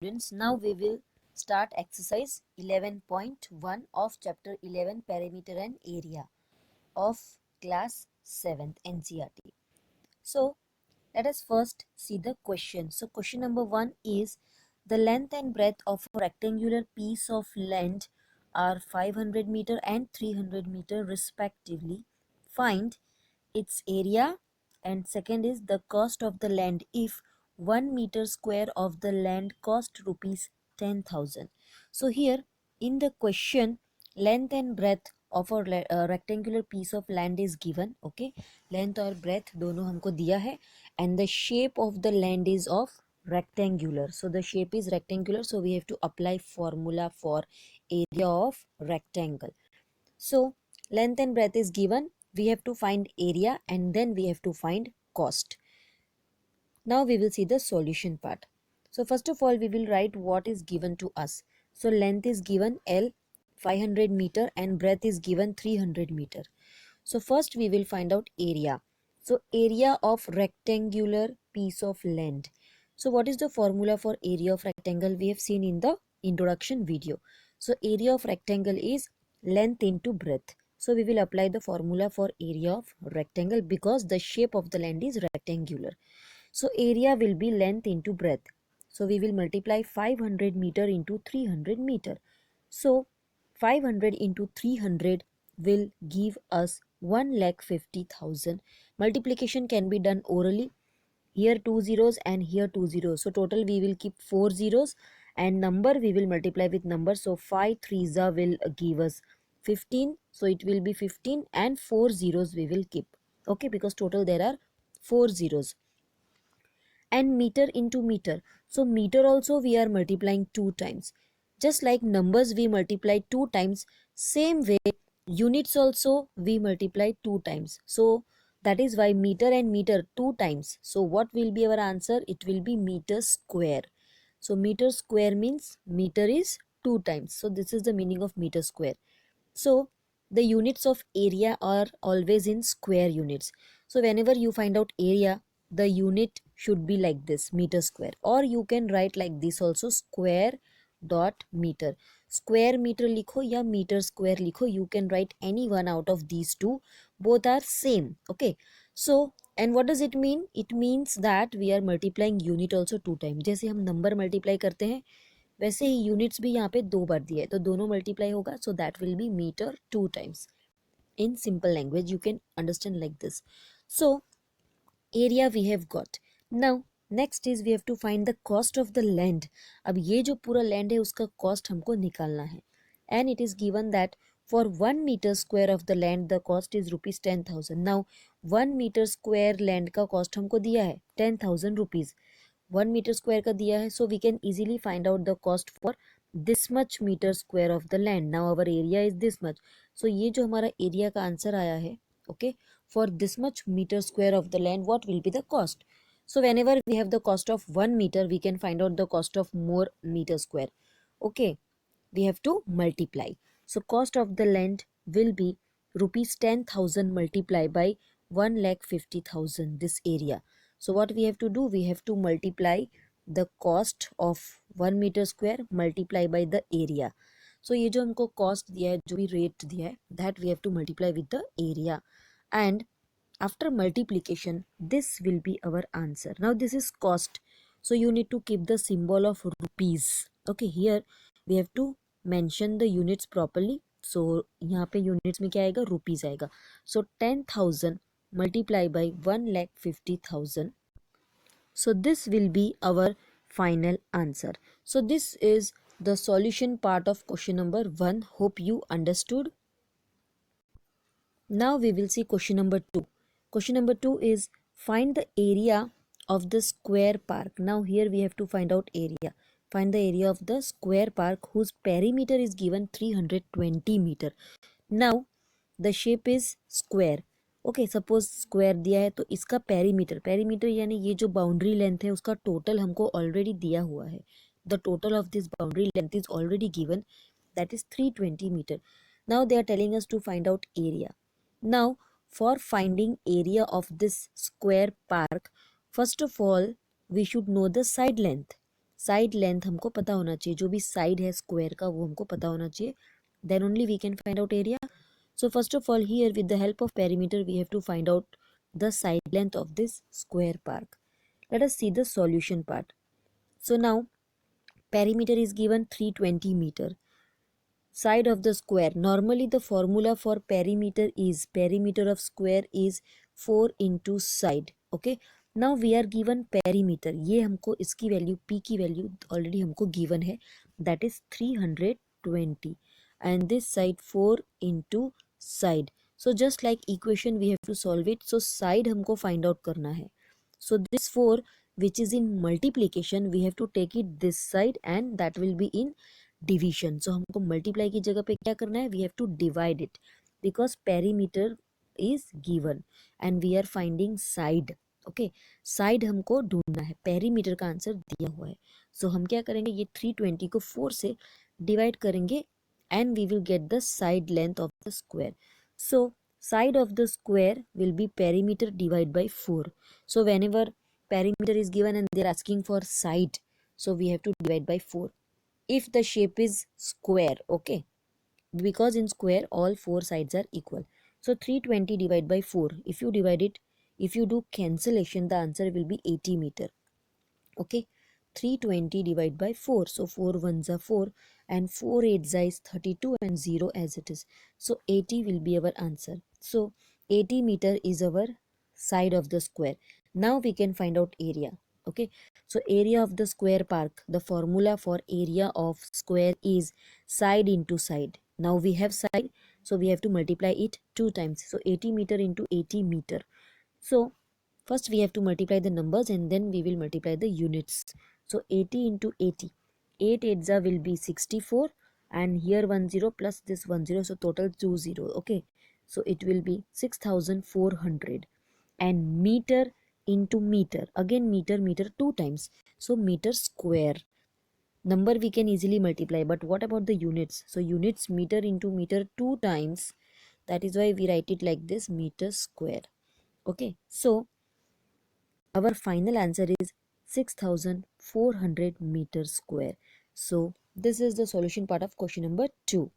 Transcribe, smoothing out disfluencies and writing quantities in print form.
Students, now we will start exercise 11.1 of chapter 11 perimeter and area of class 7th NCERT. So let us first see the question. So question number 1 is the length and breadth of a rectangular piece of land are 500 meter and 300 meter respectively. Find its area, and second is the cost of the land if 1 meter square of the land cost rupees 10,000. So here in the question, length and breadth of a rectangular piece of land is given. Okay, length और breadth दोनों हमको दिया है, and the shape of the land is of rectangular. So the shape is rectangular, so we have to apply formula for area of rectangle. So length and breadth is given, we have to find area and then we have to find cost. Now we will see the solution part. So first of all we will write what is given to us. So length is given L 500 meter and breadth is given 300 meter. So first we will find out area. So area of rectangular piece of land. So what is the formula for area of rectangle? We have seen in the introduction video. So area of rectangle is length into breadth. So we will apply the formula for area of rectangle because the shape of the land is rectangular. So area will be length into breadth. So we will multiply 500 meter into 300 meter. So 500 into 300 will give us 1,50,000. Multiplication can be done orally. Here 2 zeros and here 2 zeros. So total we will keep 4 zeros and number we will multiply with number. So 5 threes will give us 15. So it will be 15 and 4 zeros we will keep. Okay, because total there are 4 zeros. And meter into meter. So meter also we are multiplying 2 times. Just like numbers we multiply 2 times, same way units also we multiply 2 times. So that is why meter and meter 2 times. So what will be our answer? It will be meter square. So meter square means meter is 2 times. So this is the meaning of meter square. So the units of area are always in square units. So whenever you find out area, the unit should be like this, meter square, or you can write like this also, square dot meter. Square meter likho ya meter square likho, you can write any one out of these two, both are same. Okay, so and what does it mean? It means that we are multiplying unit also 2 times. जैसे हम number multiply करते हैं वैसे ही units भी यहाँ पे 2 बार दिए है, तो दोनों मल्टीप्लाई होगा. So that will be metre 2 times. In simple language you can understand like this. So area we have got. Now next is we have to find the cost of the land. अब ये जो पूरा land है उसका cost हमको निकालना है. And it is given that for 1 meter square of the land the cost is rupees 10,000. Now 1 meter square land का cost हमको दिया है 10,000 rupees. 1 meter square का दिया है, so we can easily find out the cost for this much meter square of the land. Now our area is this much. So ये जो हमारा area का आंसर आया है, okay, for this much meter square of the land, what will be the cost? So whenever we have the cost of 1 meter, we can find out the cost of more meter square. Okay, we have to multiply. So cost of the land will be rupees 10,000 multiplied by 1,50,000 this area. So what we have to do? We have to multiply the cost of 1 meter square multiply by the area. So ये जो हमको cost दिया है, जो भी rate दिया है, that we have to multiply with the area. And after multiplication, this will be our answer. Now this is cost. So you need to keep the symbol of rupees. Okay, here we have to mention the units properly. So यहाँ पे units में क्या आएगा? Rupees आएगा. So 10,000 multiplied by 1,50,000. So this will be our final answer. So this is the solution part of question number 1. Hope you understood. Now we will see question number 2. Question number 2 is find the area of the square park. Now here we have to find out area. Find the area of the square park whose perimeter is given 320 meter. Now the shape is square. Okay, suppose square दिया है तो इसका perimeter यानी ये जो boundary length है उसका total हमको ऑलरेडी दिया हुआ है. The total of this boundary length is already given, that is 320 metre. Now they are telling us to find out area. Now for finding area of this square park, first of all we should know the side length. Side length हमको पता होना चाहिए, जो भी side है square का वो हमको पता होना चाहिए, then only we can find out area. So first of all, here with the help of perimeter we have to find out the side length of this square park. Let us see the solution part. So now perimeter is given 320 meter. Side of the square, normally the formula for perimeter of square is 4 into side. Okay, now we are given perimeter, ये हमको इसकी value p की value already हमको given है, that is 320, and this side 4 into side. So just like equation we have to solve it. So side हमको find out करना है. So this 4 which is in multiplication we have to take it this side and that will be in division. So हमको multiply की जगह पे क्या करना है, we have to divide it because perimeter is given and we are finding side. Okay, side हमको ढूंढना है, पेरीमीटर का आंसर दिया हुआ है. सो हम क्या करेंगे, ये 320 को 4 से डिवाइड करेंगे and we will get the side length of the square. So side of the square will be perimeter divided by 4. So whenever perimeter is given and they are asking for side, so we have to divide by 4 if the shape is square. Okay, because in square all four sides are equal. So 320 divided by 4, if you divide it, if you do cancellation, the answer will be 80 meter. Okay, 320 divided by 4, so 4 ones are 4 and 4 8s is 32 and 0 as it is, so 80 will be our answer. So 80 meter is our side of the square. Now we can find out area. Okay, so area of the square park, the formula for area of square is side into side. Now we have side, so we have to multiply it 2 times, so 80 meter into 80 meter. So first we have to multiply the numbers and then we will multiply the units. So 80 into 80, 8 8s will be 64 and here 10 plus this 10, so total 20. Okay, so it will be 6400 and meter into meter, again meter 2 times, so meter square. Number we can easily multiply, but what about the units? So units meter into meter 2 times, that is why we write it like this, meter square. Okay, so our final answer is 6400 meters square. So this is the solution part of question number 2.